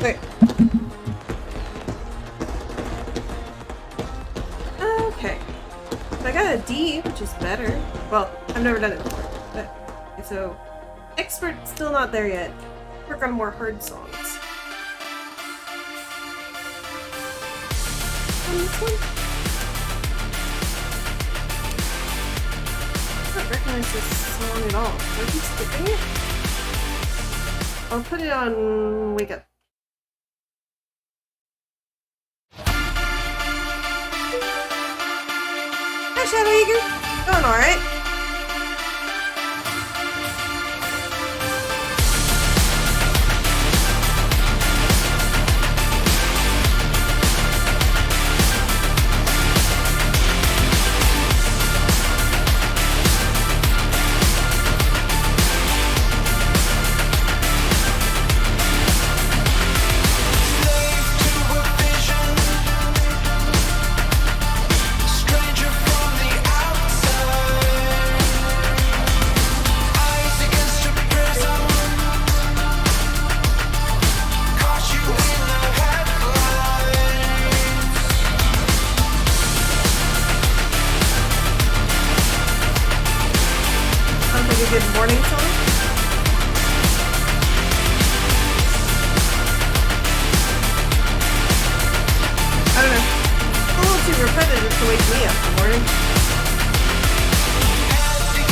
Okay. Okay. So I got a D, which is better. Well, I've never done it before, but so expert still not there yet. Work on more hard songs. On this one? I don't recognize this song at all. Do I keep skipping it? I'll put it on Wake Up. Hi, Shadow Eager. Going alright. Good morning song? I don't know. It's a little too repetitive to wake me up in the morning. I think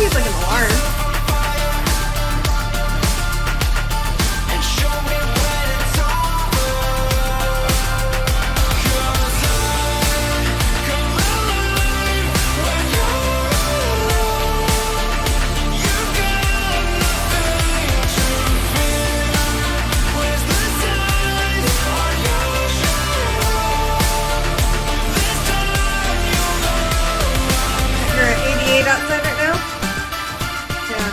it's like an alarm. Outside right now? Yeah.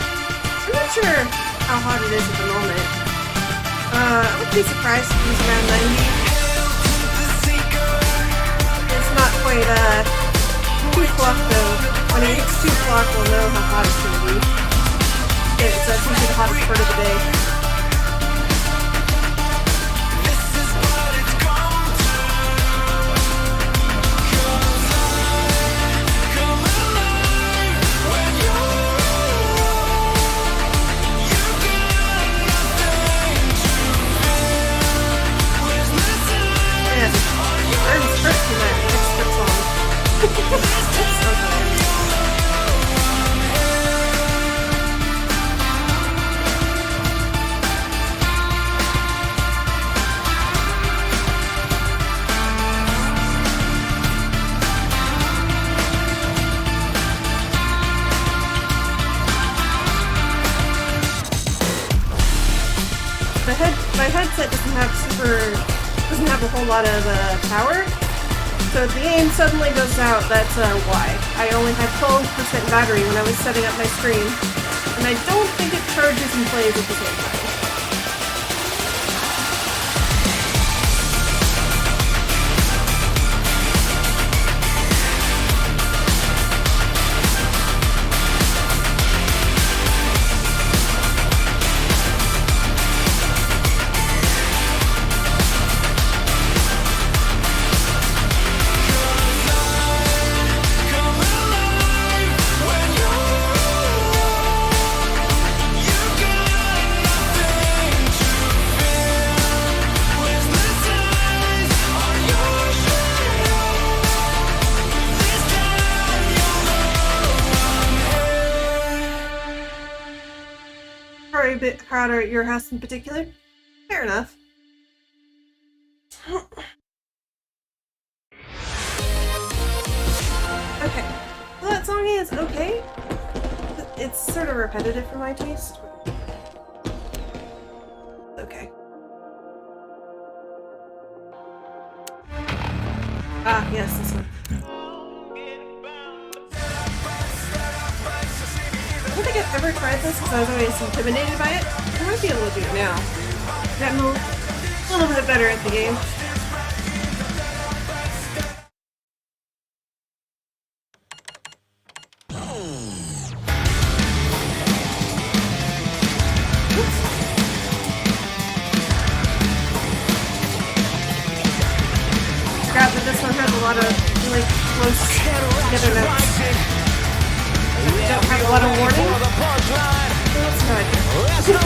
I'm not sure how hot it is at the moment. I wouldn't be surprised if it was around 90. It's not quite 2 o'clock though. When it hits 2 o'clock we'll know how hot it's going to be. It's usually the hottest part of the day. My headset doesn't have a whole lot of power, so if the game suddenly goes out, that's why. I only had 12% battery when I was setting up my stream, and I don't think it charges and plays at the same time. A bit harder at your house in particular. Fair enough. Okay. Well, that song is okay. It's sort of repetitive for my taste. Okay. Ah, yes, this one. I don't think I've ever tried this because I was always intimidated by it. I might be able to do it now. Gotten a little bit better at the game. lot of really close together notes. Don't have a lot of warning. That's good.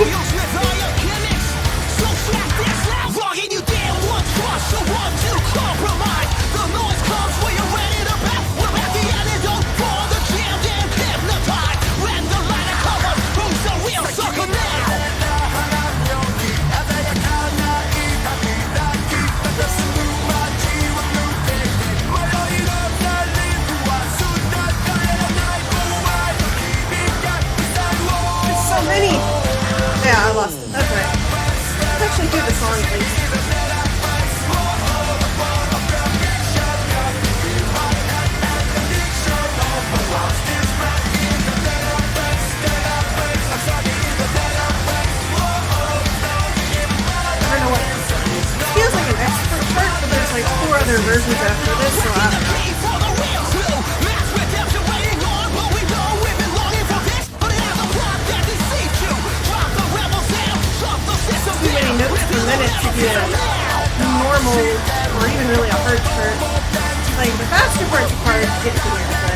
Yeah, I lost it. That's right. Let's actually do the song, please. I don't know what this is. It feels like an expert chart, but there's like 4 other versions after this, so I don't know. Too many notes per minute to be a normal or even really a hard chart. Like the faster parts are hard to get to here, but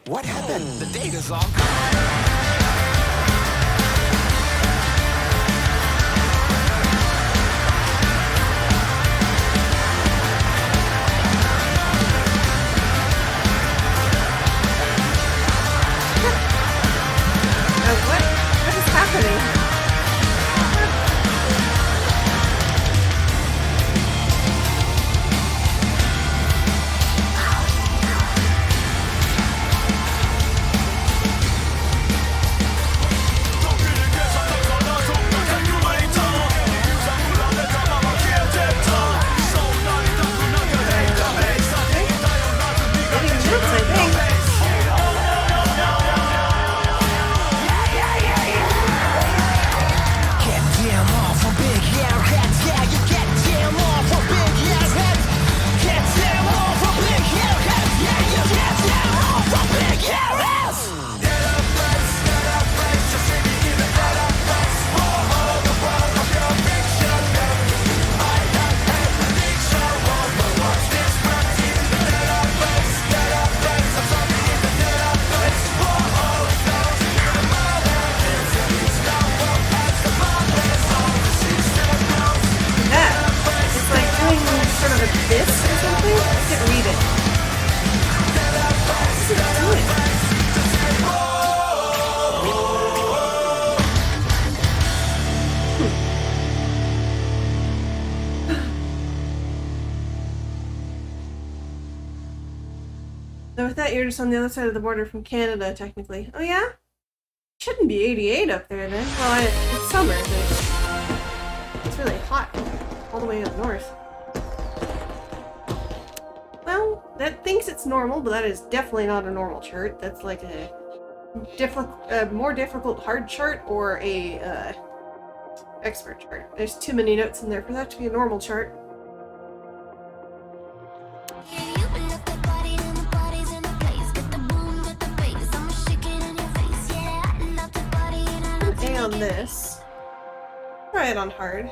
What happened? The data's all gone. What is happening? So with that, you're just on the other side of the border from Canada, technically. Oh yeah? Shouldn't be 88 up there then. Well, it's summer, but it's really hot all the way up north. Well, that thinks it's normal, but that is definitely not a normal chart. That's like a more difficult hard chart or a expert chart. There's too many notes in there for that to be a normal chart. On this. Try it on hard. I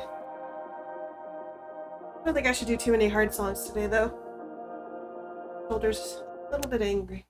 don't think I should do too many hard songs today, though. Shoulder's a little bit angry.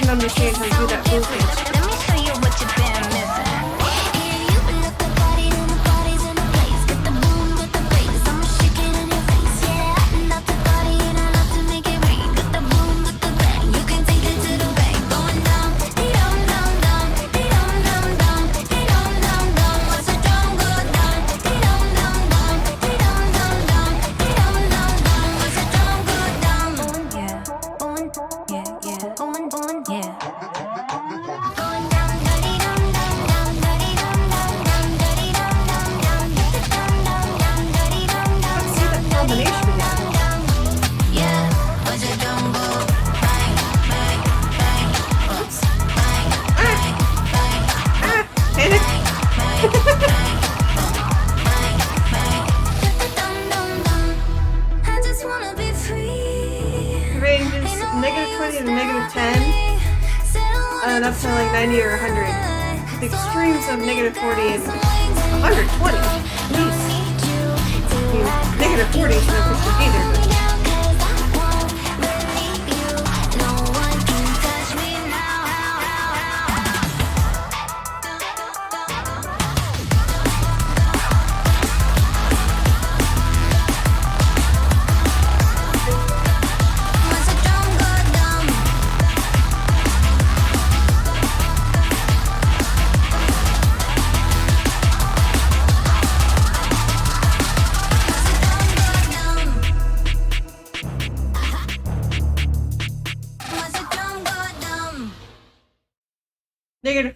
didn't understand how to do that movement. Let me show you what you've been missing. And up to like 90 or 100. The extremes of -40 and 120. Jeez. I mean, -40 is no pushing either.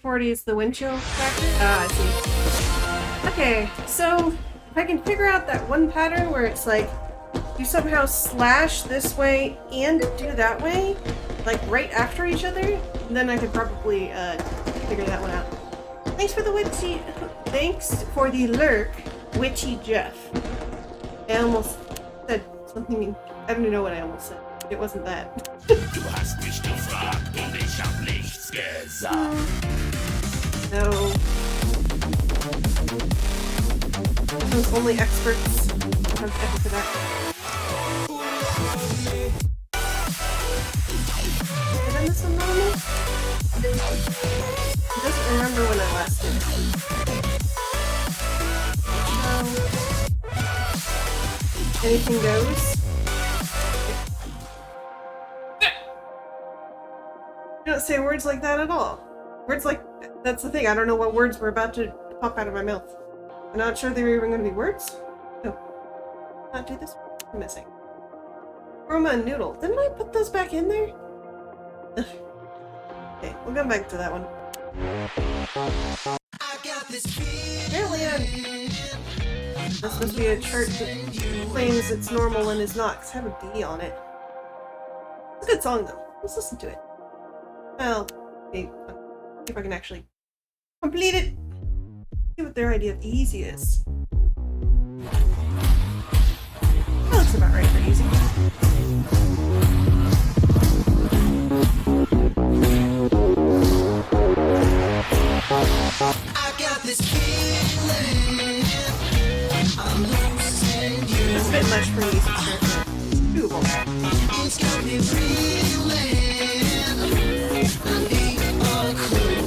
-40 is the wind chill factor? Ah, I see. Okay, so if I can figure out that one pattern where it's like you somehow slash this way and do that way, like right after each other, then I could probably figure that one out. Thanks for the lurk, Witchy Jeff. I almost said something, I don't know what I almost said. It wasn't that. Du hast mich gefragt und ich hab nichts gesagt. No. Those only experts have ever for that. Did I miss a normal? He doesn't remember when I last did it. So, anything goes. You don't say words like that at all. Words like, that's the thing, I don't know what words were about to pop out of my mouth. I'm not sure they were even going to be words. No. Not do this. I'm missing. Roma and Noodle. Didn't I put those back in there? Ugh. Okay, we'll come back to that one. Apparently that's supposed to be a chart that claims it's normal and is not, because I have a D on it. It's a good song though. Let's listen to it. Well, see if I can actually complete it. See what their idea of easy is. That looks about right for easy. I got this feeling I'm losing you. That's a bit much for easy, sure. Doable. It's got me reeling. I need a clue.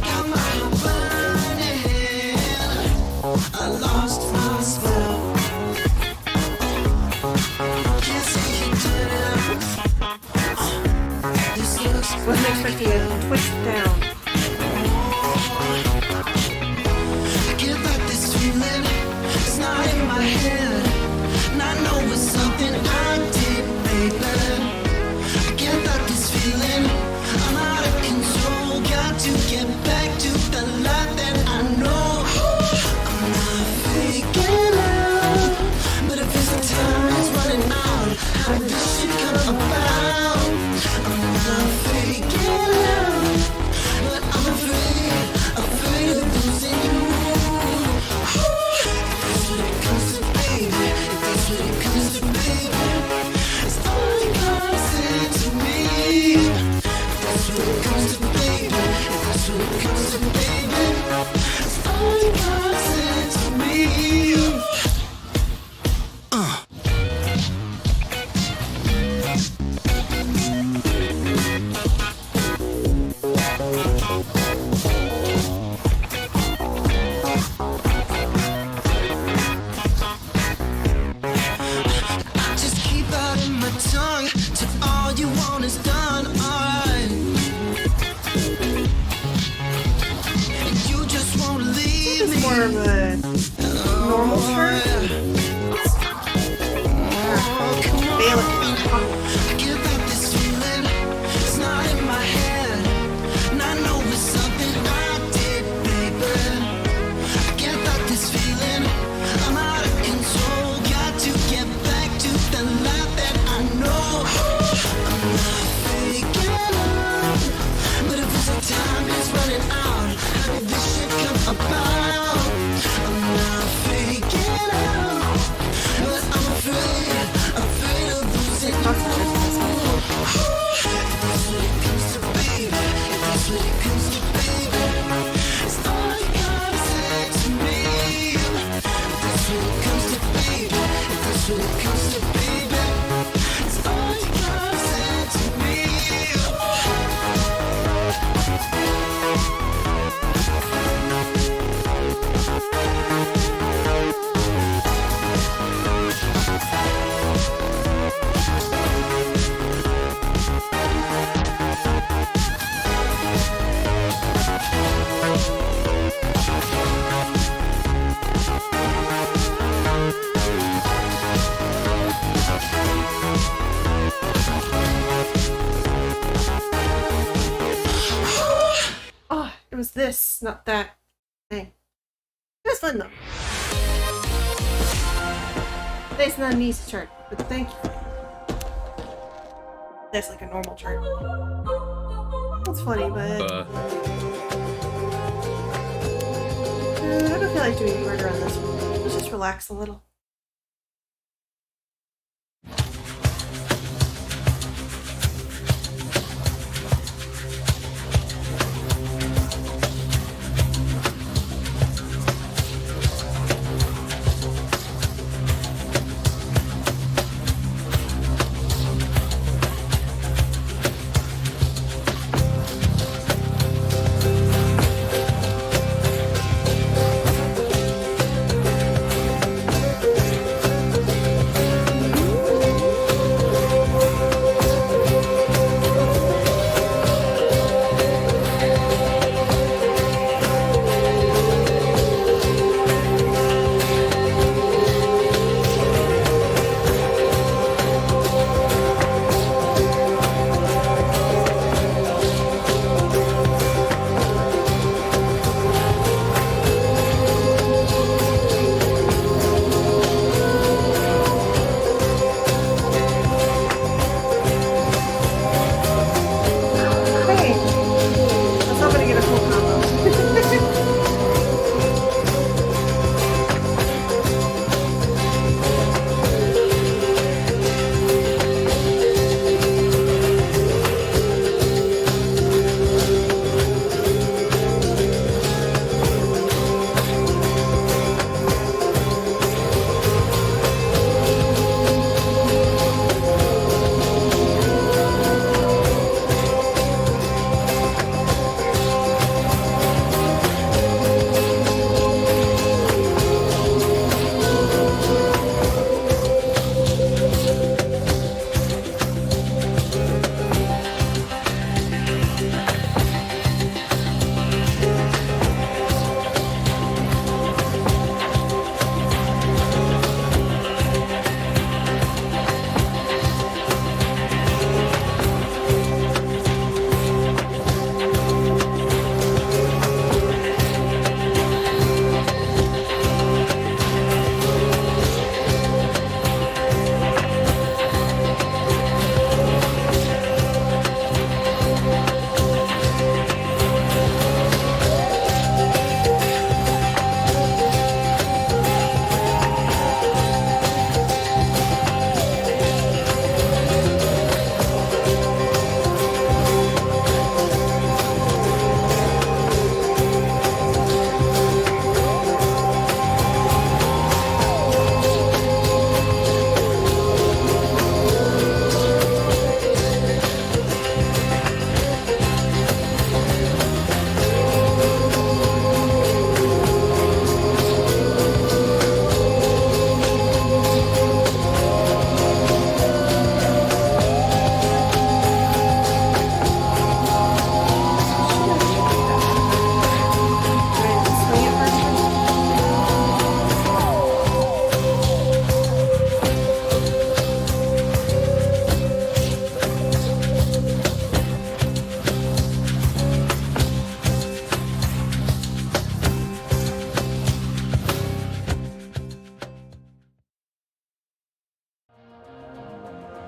Got my heart burning. I lost my spell. Can't see you turn. This looks Wasn't expecting it to twist down. I get like this feeling. It's not in my head. And I know it's something I did, baby. I get like this feeling. I'm out of control. Got to get back to the life that I know. I'm not faking out. But if it's the time is running out, how did this shit come about? I'm not faking out. But I'm afraid of losing you. If that's what it comes to, baby. If that's what it comes to, baby. It's all you gotta say to me. If that's what it comes to, baby. If that's what it comes to. was this, not that. Dang. It was fun though. It's not an easy chart, but thank you. That's like a normal chart. That's funny, but I don't feel like doing murder on this one. Let's just relax a little.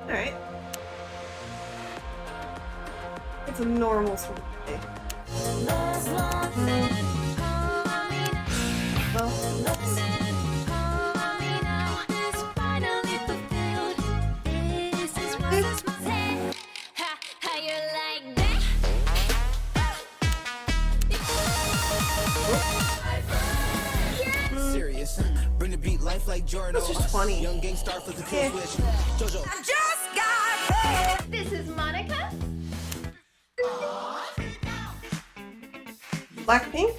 Alright. It's a normal sort of day. Well, Serious. Bring the beat life like Jordan. that's just funny. Young gang star for the Yeah. switch. Jojo. I just got paid. This is Monica. Blackpink?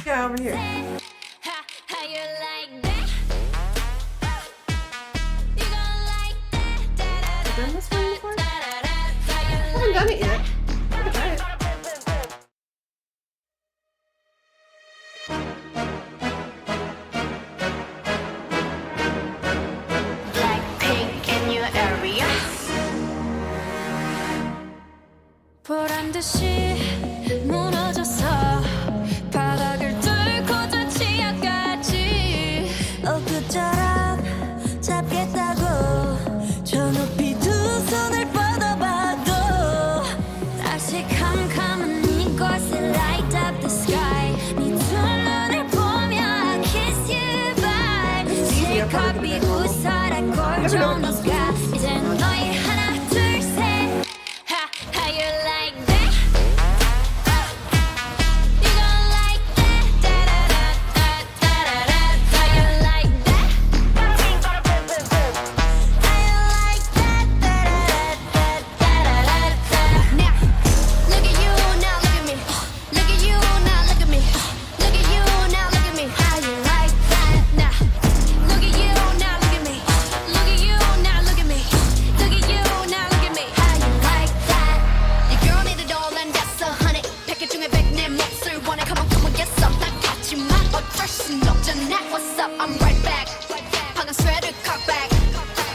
Yeah, over here. How you like that? You gon' like that? Have I done this one before? I How you haven't done it yet. I can try it. Blackpink in your area. 보란 듯이 무너져서 바닥을 뚫고 저 지하까지 엊그처럼 잡겠다고 저 높이 두 손을 뻗어봐도 다시 캄캄한 이곳에 light up the sky 네 두 눈을 보며 I kiss you bye 실컷 비웃어라 꼴좀 녹아 이제 너희 하나 둘셋 How you like that? You gon' like that? Da-da-da-da-da-da-da. How you like that? How you like that? Da-da-da-da-da-da-da. Now, look at you, now look at me. Look at you, now look at me. Look at you, now look at me. How you like that? Now, look at you, now look at me. Look at you, now look at me. Look at you, now look at me. How you like that? Your girl need it all and that's 100. 패킷 중에 100 내 몫을 원해. Come on, get some. 난 같지만 어쩔 순 없잖아. What's up? I'm right back. 방금 sweater cock back.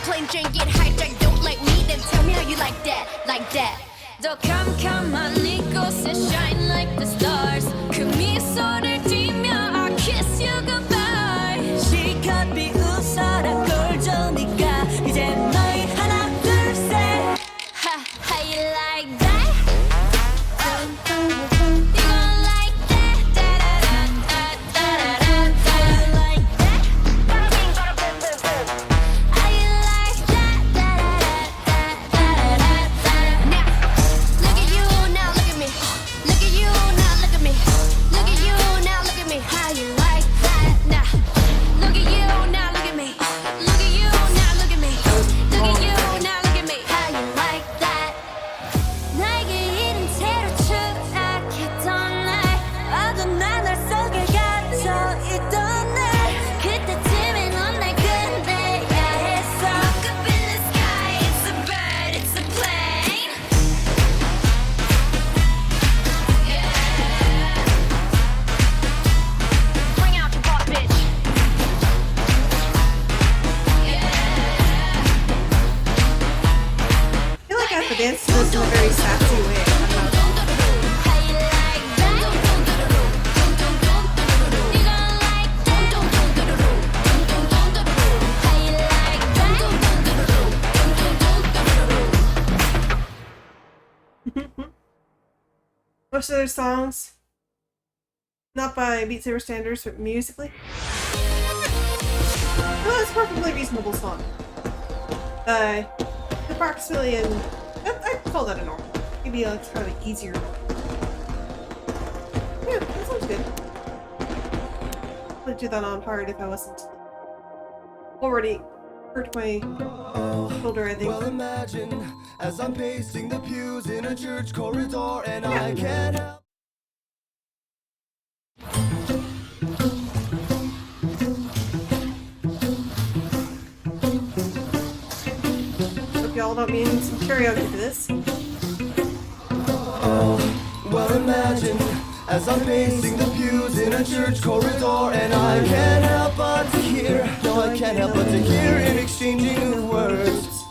Plain Jane get hijacked. Don't like me, then tell me how you like that. Like that. 더 캄캄한 이곳에 shine like the stars. 그 미소를 띠며 I kiss you goodbye. 실컷 비웃어라 꼴 좋으니까 이제 너희 하나 둘셋 How you like that? You gon' like that? Da-da-da-da-da-da-da. How you like that? How you like that? Da-da-da-da-da-da-da. Now, look at you, now look at me. Look at you, now look at me. Look at you, now look at me. How you like that? Now, look at you, now look at me. Look at you, now look at me. Look at you, now look at me. How you like that? 나에게 이른 채로 추락했던 날 어둠 나날 속에 갇혀 있던 날 그때쯤에 넌 날 끝내야 했어 Look up in the sky, it's a bird, it's a plane Yeah Bring out your butt, bitch Yeah I feel like I have to dance to this in a very sassy way. I don't know. How you like that? You gon' like that? How you like that? Most of their songs, not by Beat Saber standards, but musically. Well, it's a perfectly reasonable song. Approximately in, I'd call that a normal. Maybe it's probably easier. Yeah, that sounds good. I'd do that on hard if I wasn't already hurt my shoulder, I think. Well, imagine as I'm pacing the pews in a church corridor, and I can't help. Hope y'all don't mean some karaoke for this. Well, imagine as I'm pacing the pews in a church corridor, and I can't help but to hear. No, I can't help but to hear in exchanging of words.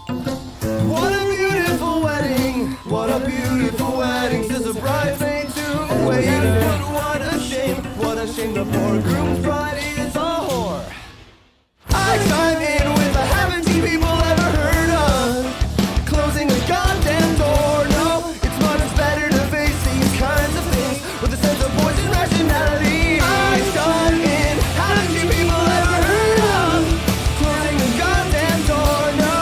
What a beautiful wedding! What a beautiful wedding! Says a bridesmaid to a waiter. But what a shame! What a shame! The poor groom's bride is a whore. I chime in with a haven't you people ever heard of closing a goddamn door? No, it's much better to face these kinds of things with a sense of voice and rationality. I chime in. Haven't you people ever heard of closing a goddamn door? No,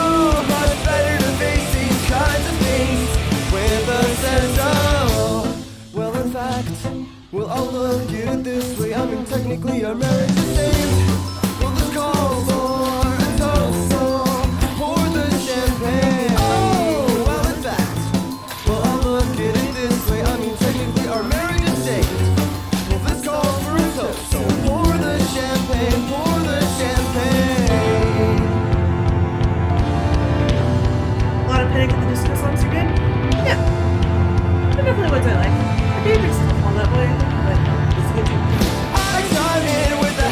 much better to face these kinds of things with a sense of. Well, in fact, we'll all look at it this way. I mean, technically, our marriage is saved. Well, let's call for a toast, so pour the champagne. Oh, well, in fact, we'll all look at it this way. I mean, technically, our marriage is saved. Well, let's call for a toast, so pour the champagne, pour the champagne. A lot of Panic at the Disco songs are good. Yeah. They're definitely ones I like. My favorite's still fall that way, but it's good too. I chime in with the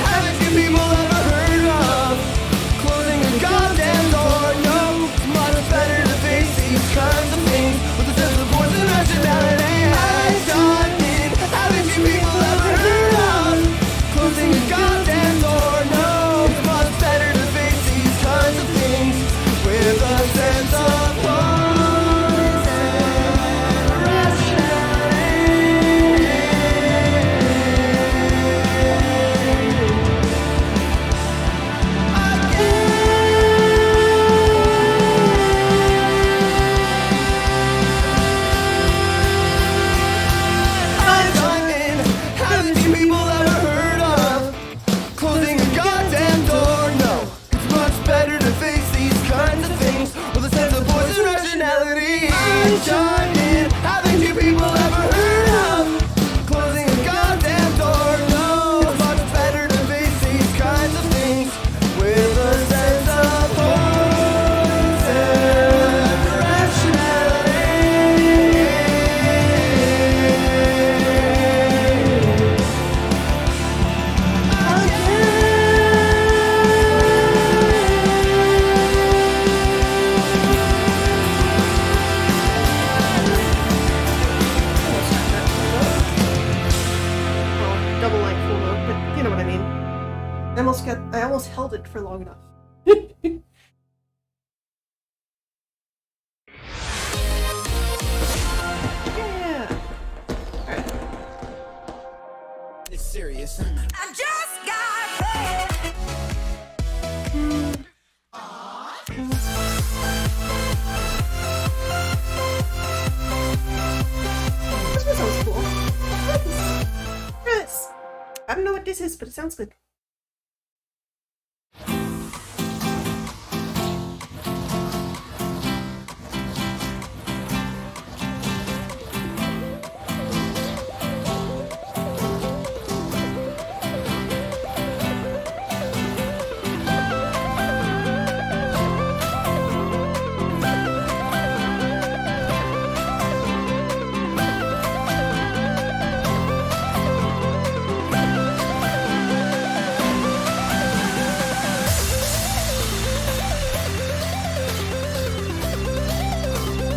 chime in. Haven't you people ever heard of closing a goddamn door? No, it's much better to face these kinds of things with a sense of poise and Well, double like full note, but you know what I mean. I almost held it for long enough. Yeah. Alright. It's serious. I just got paid. This one sounds cool. Yes. I don't know what this is, but it sounds good.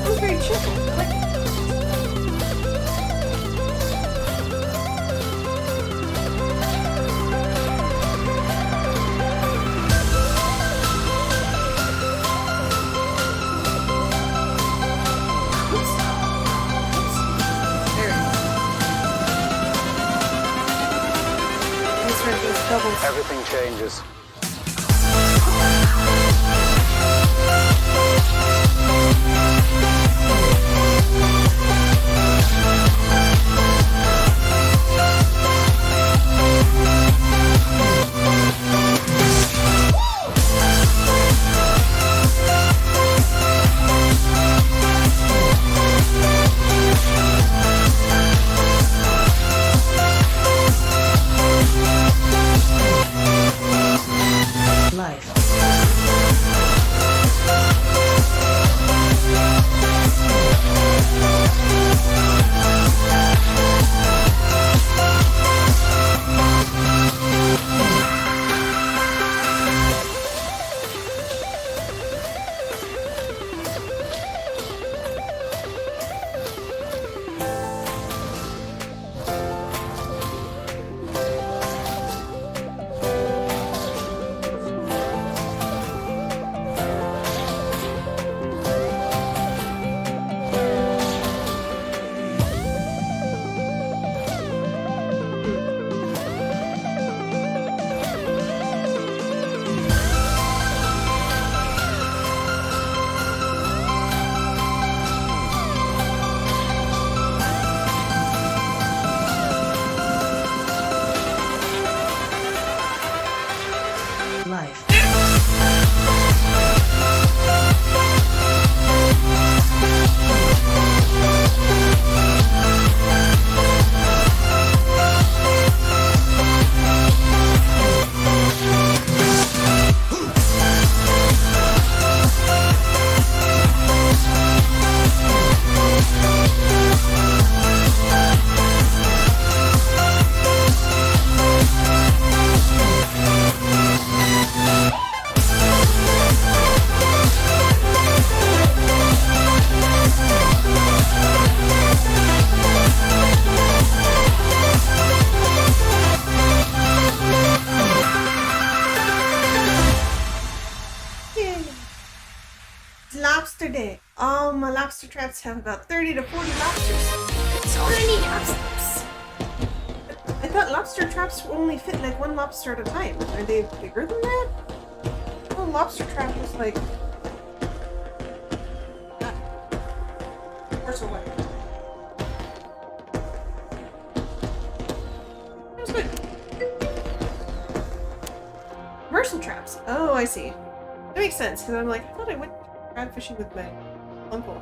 Sounds very cheerful. I like it. Oops. There. Let's start these doubles. Everything changes. Lobster Day. All my lobster traps have about 30 to 40 lobsters. So many lobsters. I thought lobster traps only fit like one lobster at a time. Are they bigger than that? Oh, lobster trap was like that. Or so what? That was good. Commercial traps. Oh, I see. That makes sense, because I'm like, I thought I went crab fishing with my uncle.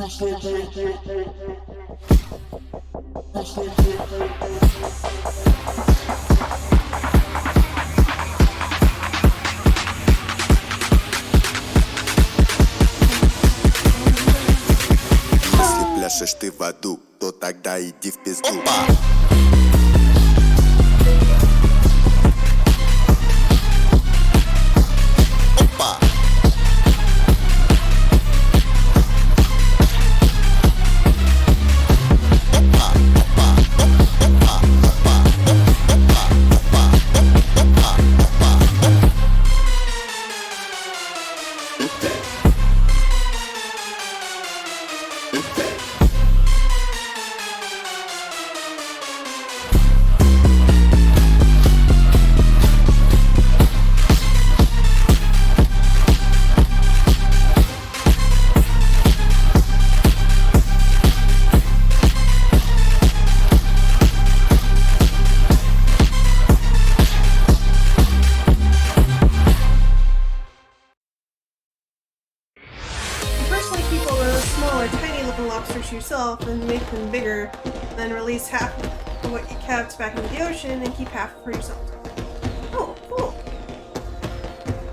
Если пляшешь ты в аду, то тогда иди в пизду. Опа! Опа! First, like people with smaller, tiny looking lobsters yourself and make them bigger, then release half of what you kept back into the ocean and keep half for yourself. Oh, cool.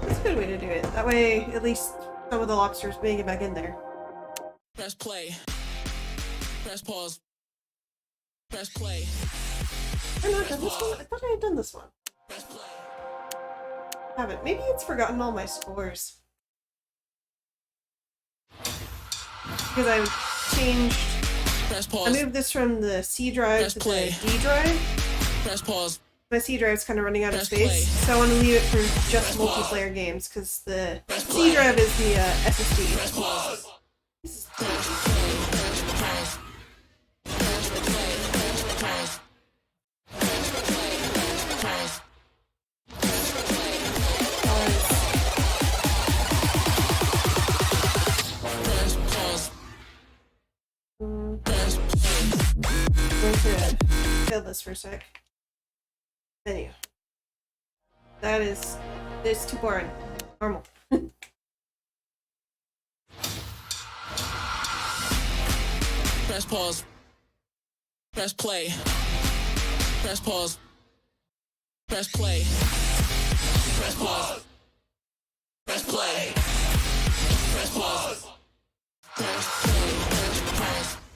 That's a good way to do it. That way, at least some of the lobsters make it back in there. Press play. Press pause. Press play. I've not done this one? I thought I had done this one. Press play. Haven't. Maybe it's forgotten all my scores. Because I changed. Press I pause. moved this from the C drive Press to play. the D drive. Press pause. My C drive's kind of running out of Press space, play. so I want to leave it for just Press pause. multiplayer games, because the Press C play. drive is the SSD. Press pause. This is Press play. Press pause. Press play. Press pause. Press play. Press pause. Press pause. Press going to kill this for a sec. Anyway. That is... it's too boring. Normal. Press pause. Press play. Press pause. Press play. Press pause. Press play. Press pause. Press play. Press pause. Press play. Press pause.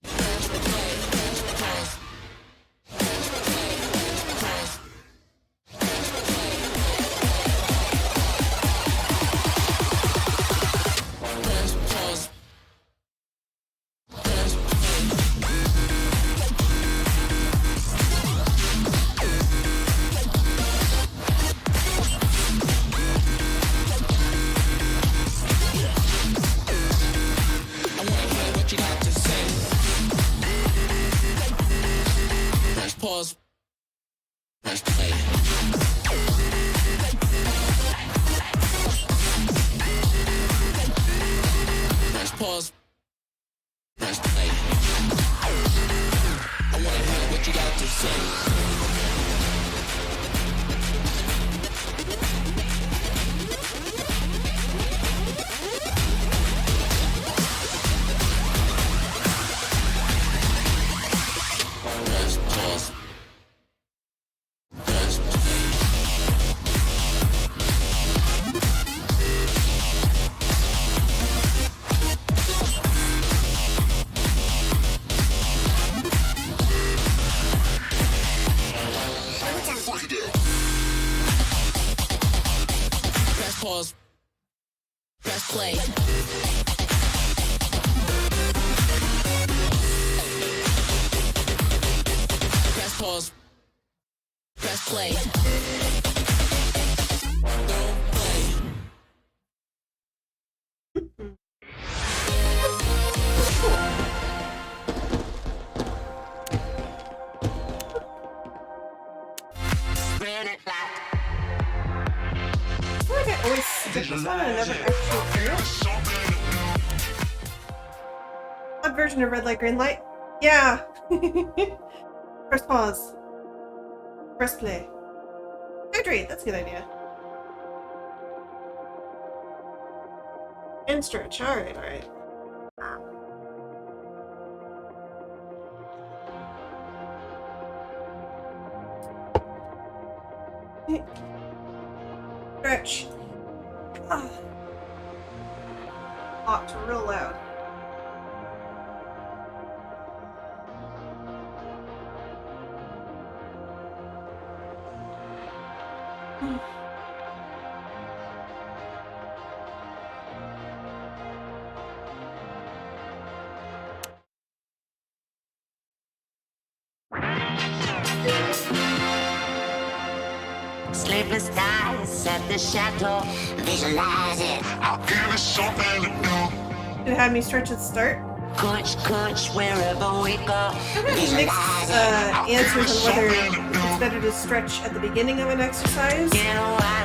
Press play. Press pause. Press play. Press pause. Press I wanna hear what you got to say. Press pause. Press play. Press pause. Press play. I wanna hear what you got to say. Press pause. Press play. Press pause. Press play. Press pause. Press play. Don't play. I feel like I always skip this one and never actually do it. What version of red light, green light? Yeah! Press pause. Press play. Hydrate, that's a good idea. And stretch, alright, alright. Stretch. Ah. Locked real loud. Sleepless nights at the chateau. Visualize it. I'll give it something to do. It had me stretch at the start. Coach, wherever we go. I've had mixed answers on whether it's better to stretch at the beginning of an exercise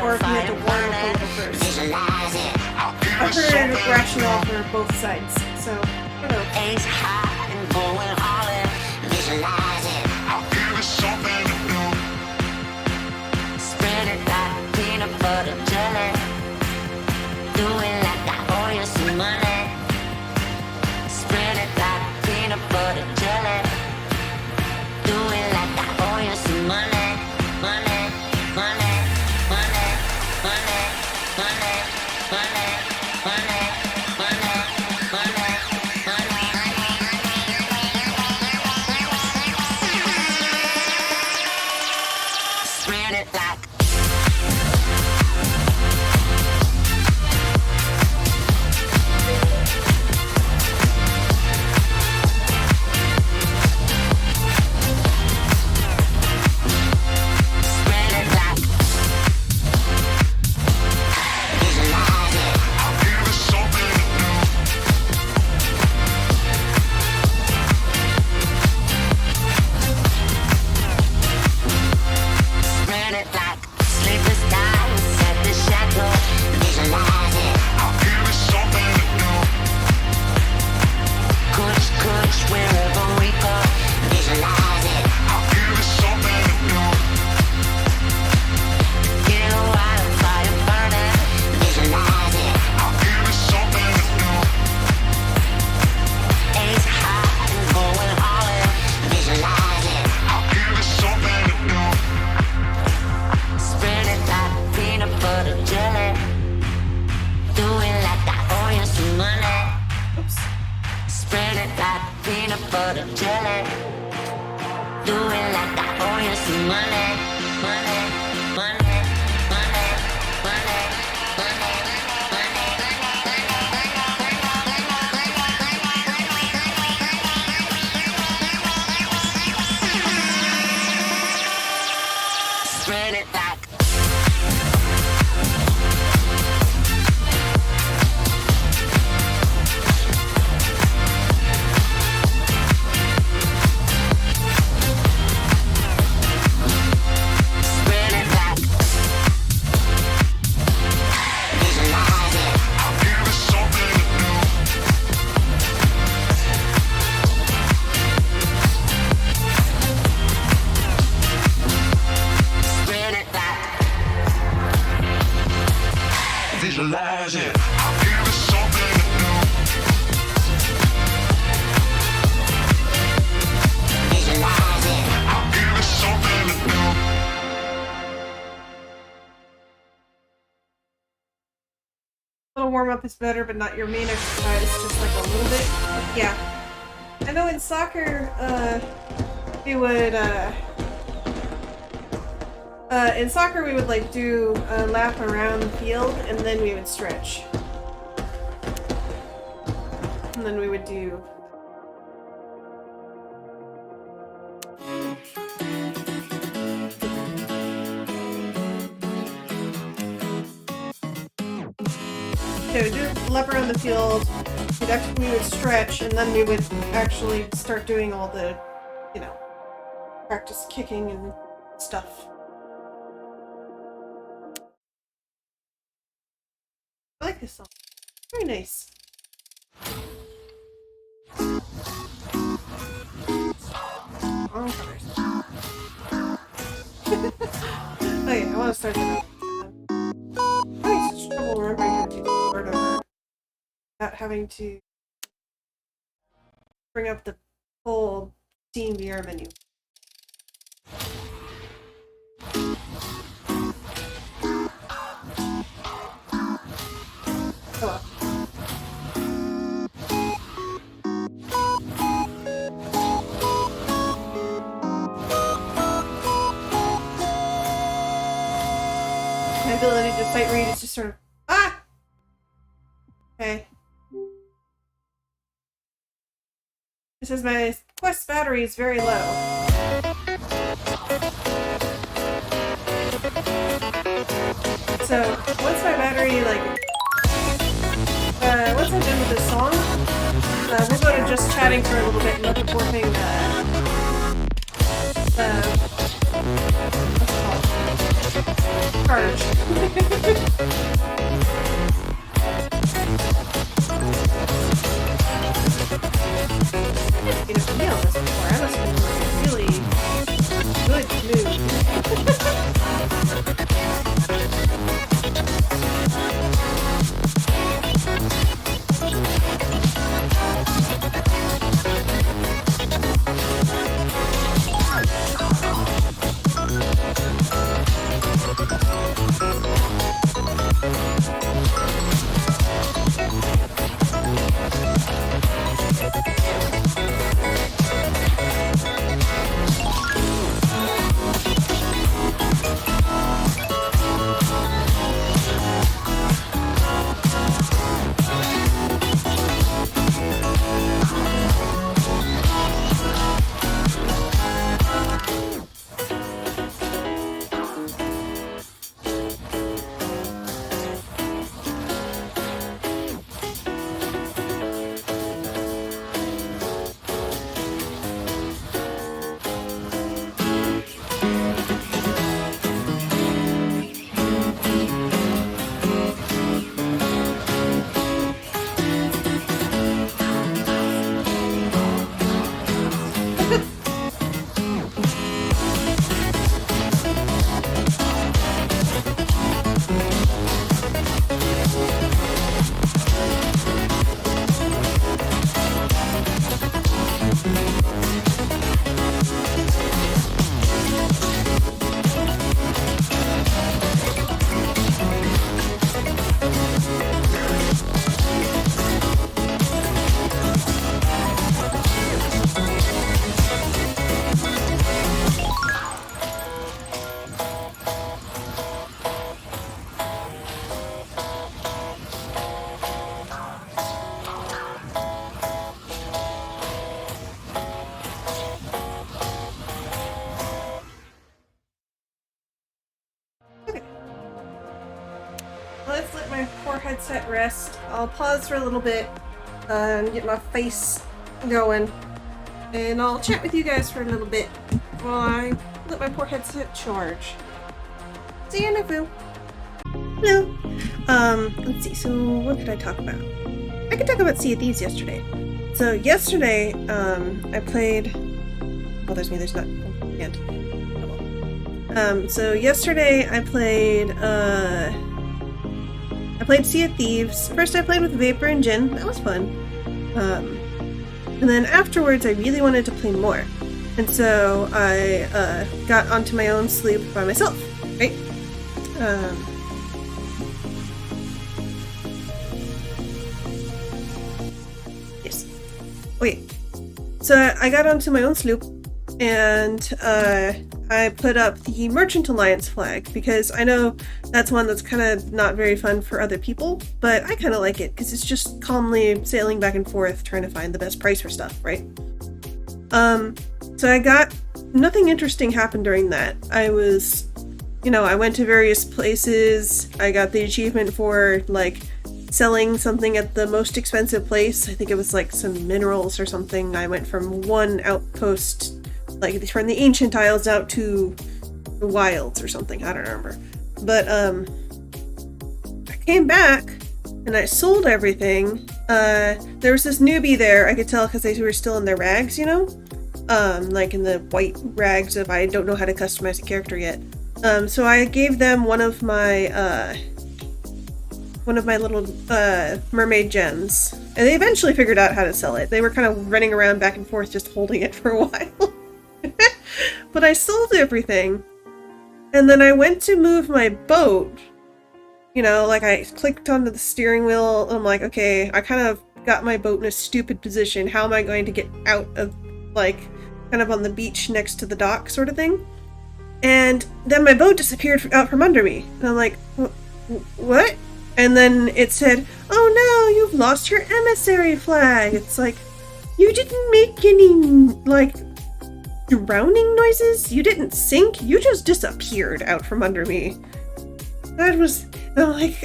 or if you have to warm up a little first. Visualize it. I've heard rationale for both sides, so I don't know. Ace high and going all in. Visualize it. I'll give it something to do. Spread it like peanut butter jelly. Do it like I owe you some money. Spread it like peanut butter jelly. Do it like I owe you some money. Money, money, money, money, money, money, money, money, money, money. Spread it like Visualize it. I'll give it something to do. visualize it. I'll give it something to do. A little warm up is better, but not your main exercise, just like a little bit. Yeah. I know in soccer, we would, in soccer we would like do a lap around the field and then we would stretch. And then we would do... Okay, we do a lap around the field, we would stretch, and then we would actually start doing all the, you know, practice kicking and stuff. I like this song. Very nice. Wrong colors. Okay, I want to start that. I'm having such trouble remembering how to do the word over without having to bring up the full Steam VR menu. Sight read is just sort of okay. It says my quest battery is very low. So once my battery once I'm done with this song, we'll go to just chatting for a little bit and let the poor thing what's it charge. You know, nailed this before. I must have been in a really good mood. Let's let my poor headset rest. I'll pause for a little bit and get my face going. And I'll chat with you guys for a little bit while I let my poor headset charge. See you in a few. Hello. Let's see. So what could I talk about? I could talk about Sea of Thieves yesterday. So yesterday, I played. Oh, there's me. There's not. Oh, can't. Oh, well. So yesterday I played. I played Sea of Thieves. First I played with Vapor and Jin. That was fun. And then afterwards I really wanted to play more. And so I got onto my own sloop by myself, right? Yes. Okay. So I got onto my own sloop and I put up the Merchant Alliance flag because I know that's one that's kind of not very fun for other people, but I kind of like it because it's just calmly sailing back and forth trying to find the best price for stuff, right? So I got nothing interesting happened during that. I was, I went to various places. I got the achievement for like selling something at the most expensive place. I think it was like some minerals or something. I went from one outpost, like from the Ancient Isles out to the Wilds or something. I don't remember. But I came back and I sold everything. There was this newbie there. I could tell because they were still in their rags, like in the white rags of I don't know how to customize a character yet. So I gave them one of my little mermaid gems, and they eventually figured out how to sell it. They were kind of running around back and forth just holding it for a while. But I sold everything, and then I went to move my boat. Like I clicked onto the steering wheel. I'm like, okay, I kind of got my boat in a stupid position. How am I going to get out of, like, kind of on the beach next to the dock sort of thing? And then my boat disappeared out from under me. And I'm like, what? And then it said, oh no, you've lost your emissary flag. It's like, you didn't make any, like, drowning noises? You didn't sink? You just disappeared out from under me. That was, I'm like,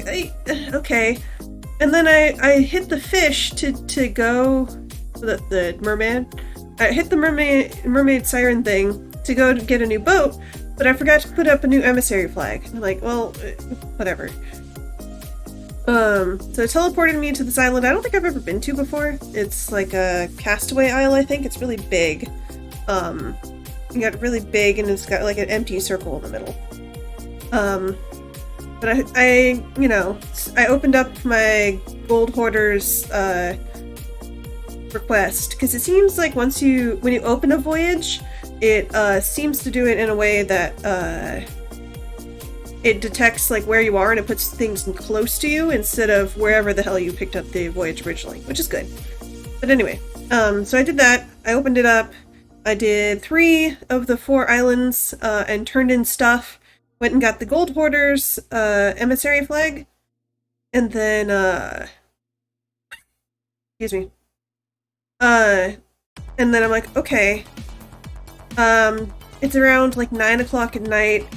okay. And then I hit the fish to go, the merman. I hit the mermaid siren thing to go to get a new boat, but I forgot to put up a new emissary flag. I'm like, well, whatever. So it teleported me to this island I don't think I've ever been to before. It's like a castaway isle, I think. It's really big. You got really big and it's got like an empty circle in the middle. But I you know, I opened up my Gold Hoarder's request because it seems like when you open a voyage, it seems to do it in a way that it detects like where you are and it puts things close to you instead of wherever the hell you picked up the voyage originally, which is good. But anyway, so I did that. I opened it up. I did 3 of the 4 islands and turned in stuff. Went and got the Gold Hoarder's emissary flag. And then, excuse me. And then I'm like, okay. It's around like 9 o'clock at night.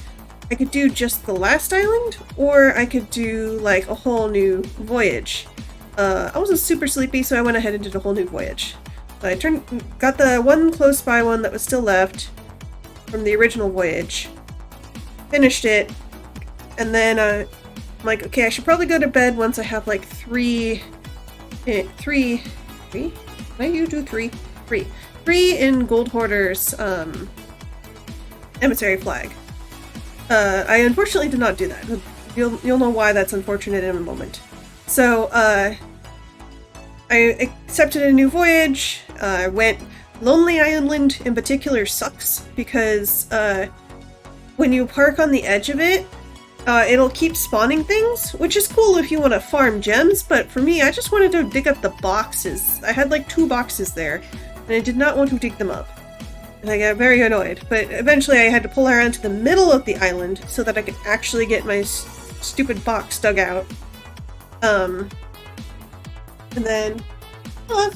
I could do just the last island, or I could do like a whole new voyage. I wasn't super sleepy, so I went ahead and did a whole new voyage. I got the one close by one that was still left from the original voyage. Finished it, and then I'm like, okay, I should probably go to bed once I have like 3? Why do you do 3? 3 in Gold Hoarder's emissary flag. I unfortunately did not do that. You'll know why that's unfortunate in a moment. So I accepted a new voyage. I went. Lonely Island in particular sucks because when you park on the edge of it, it'll keep spawning things, which is cool if you want to farm gems, but for me, I just wanted to dig up the boxes. I had like 2 boxes there, and I did not want to dig them up. And I got very annoyed, but eventually I had to pull around to the middle of the island so that I could actually get my stupid box dug out. And then... Hello!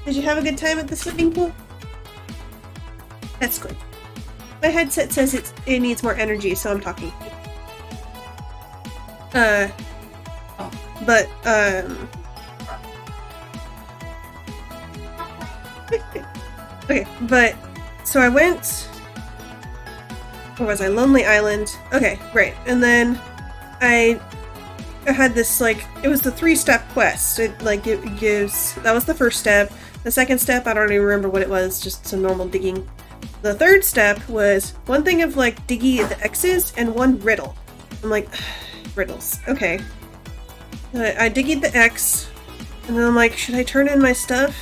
Did you have a good time at the swimming pool? That's good. My headset says it needs more energy, so I'm talking. Okay, but so I went. Where was I? Lonely Island. Okay, right. And then I had this like it was the 3-step quest. It gives that was the first step. The second step, I don't even remember what it was, just some normal digging. The third step was one thing of like digging the X's and 1 riddle. I'm like, riddles. Okay. I digged the X, and then I'm like, should I turn in my stuff?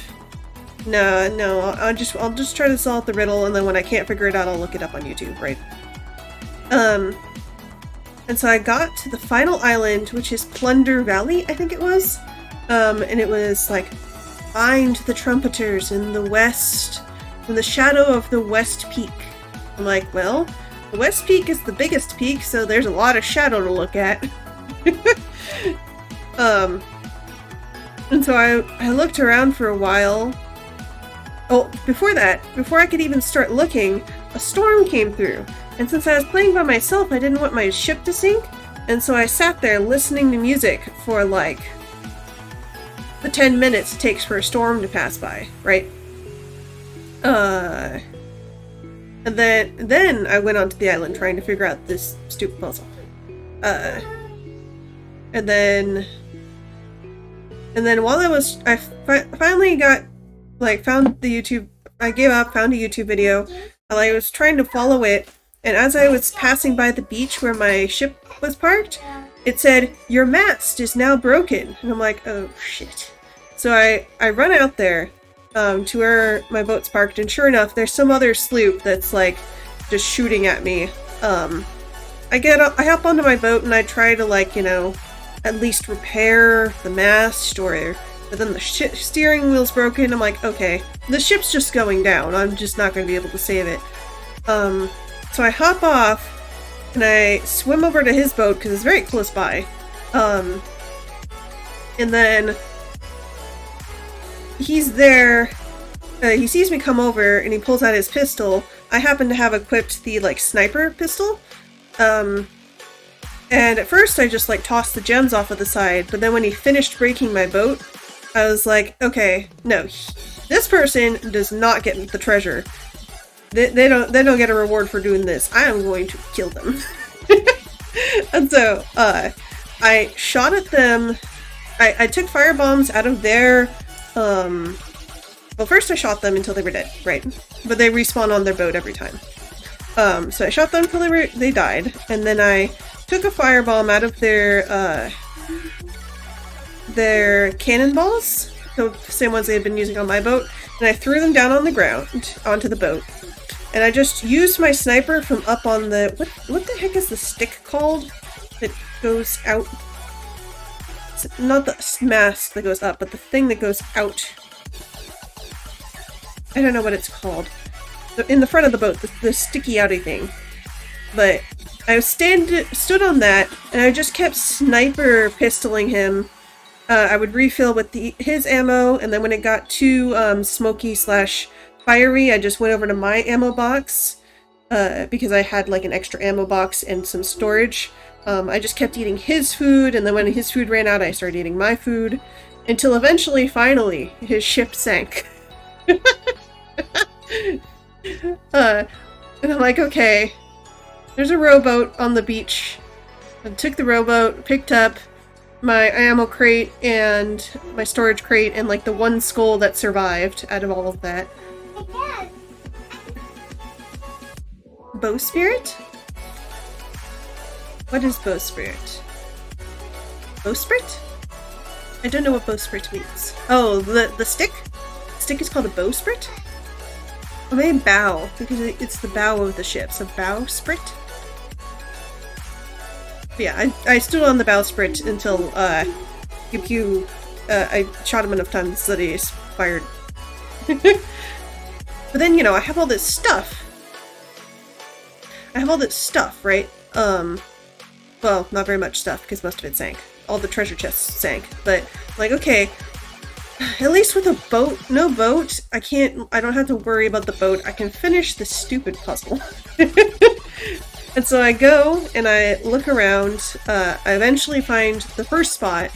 No, I'll just try to solve the riddle, and then when I can't figure it out, I'll look it up on YouTube, right? And so I got to the final island, which is Plunder Valley, I think it was. And it was like, find the trumpeters in the west, in the shadow of the West Peak. I'm like, well, the West Peak is the biggest peak, so there's a lot of shadow to look at. And so I looked around for a while. Oh, before that, before I could even start looking, a storm came through. And since I was playing by myself, I didn't want my ship to sink. And so I sat there listening to music for like the 10 minutes it takes for a storm to pass by, right? And then I went onto the island trying to figure out this stupid puzzle. And then while I finally got, like, found the YouTube, I gave up, found a YouTube video, and I was trying to follow it, and as I was passing by the beach where my ship was parked, it said, your mast is now broken. And I'm like, oh shit. So I run out there, to where my boat's parked, and sure enough, there's some other sloop that's, like, just shooting at me. I hop onto my boat and I try to, like, you know, at least repair the mast, but then the steering wheel's broken. I'm like, okay, the ship's just going down. I'm just not going to be able to save it. So I hop off, and I swim over to his boat because it's very close by. And then he's there. He sees me come over and he pulls out his pistol. I happen to have equipped the like sniper pistol. And at first I just like tossed the gems off of the side, but then when he finished breaking my boat, I was like, okay, no, this person does not get the treasure. They don't get a reward for doing this. I am going to kill them. And so I shot at them. I took fire bombs out of their well, first I shot them until they were dead, right? But they respawn on their boat every time. So I shot them until they died, and then I took a firebomb out of their cannonballs, the same ones they had been using on my boat, and I threw them down on the ground onto the boat. And I just used my sniper from up on the what the heck is the stick called that goes out? It's not the mast that goes up, but the thing that goes out. I don't know what it's called. In the front of the boat, the sticky outy thing. But I stood on that, and I just kept sniper pistoling him. I would refill with his ammo, and then when it got too smoky / fiery, I just went over to my ammo box, because I had like an extra ammo box and some storage. I just kept eating his food, and then when his food ran out, I started eating my food, until eventually, finally, his ship sank. And I'm like, okay, there's a rowboat on the beach. I took the rowboat, picked up my ammo crate and my storage crate and like the one skull that survived out of all of that. Bowspirit? What is bowspirit? Bowsprit? I don't know what bowsprit means. Oh, the stick? The stick is called a bowsprit? Or maybe bow, because it's the bow of the ship, so bowsprit? But yeah, I stood on the bowsprit until Pew Pew, I shot him enough times that he fired. But then, you know, I have all this stuff. Right? Well, not very much stuff, because most of it sank. All the treasure chests sank. But, like, okay, at least with a boat, no boat, I don't have to worry about the boat. I can finish this stupid puzzle. And so I go, and I look around, I eventually find the first spot.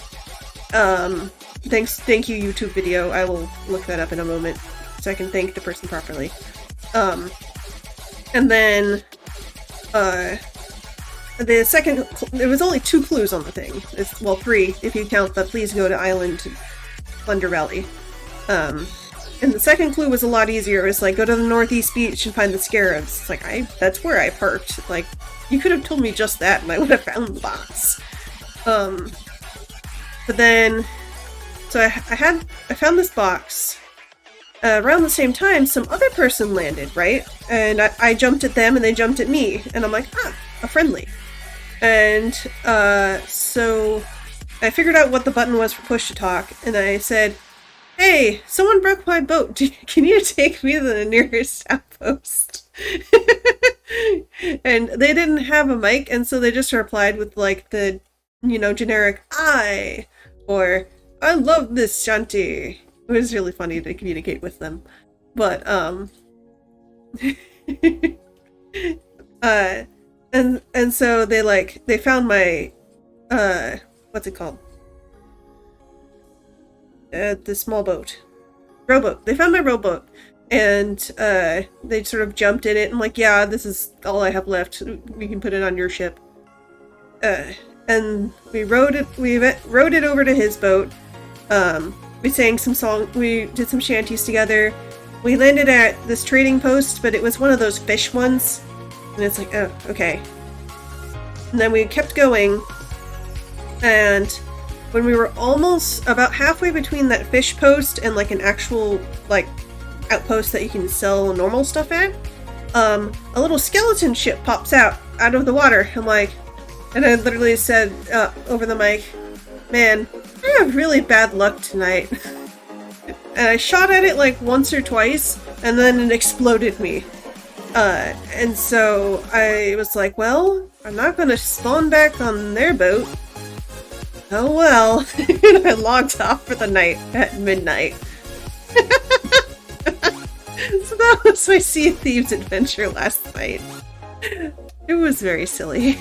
Thank you, YouTube video. I will look that up in a moment, so I can thank the person properly. And then, the second, there was only 2 clues on the thing. Well, 3, if you count the please go to Island Thunder Valley. And the second clue was a lot easier. It was like, go to the northeast beach and find the scarabs. It's like, that's where I parked. Like, you could have told me just that and I would have found the box. But then, so I found this box. Around the same time, some other person landed, right? And I jumped at them and they jumped at me. And I'm like, a friendly. And, so I figured out what the button was for push to talk, and I said, hey, someone broke my boat. Can you take me to the nearest outpost? And they didn't have a mic, and so they just replied with, like, the, you know, generic, I, or, I love this shanty. It was really funny to communicate with them. But, and so they found my, what's it called? The small boat. Rowboat. They found my rowboat. And, they sort of jumped in it and like, yeah, this is all I have left. We can put it on your ship. And we rowed it over to his boat. We sang some songs, we did some shanties together. We landed at this trading post, but it was one of those fish ones. And it's like, oh, okay. And then we kept going. And when we were almost about halfway between that fish post and like an actual like outpost that you can sell normal stuff at, a little skeleton ship pops out of the water. I'm like, and I literally said over the mic, man, I have really bad luck tonight. And I shot at it like once or twice, and then it exploded me. And so I was like, well, I'm not gonna spawn back on their boat. Oh well. And I logged off for the night at midnight. So that was my Sea of Thieves adventure last night. It was very silly.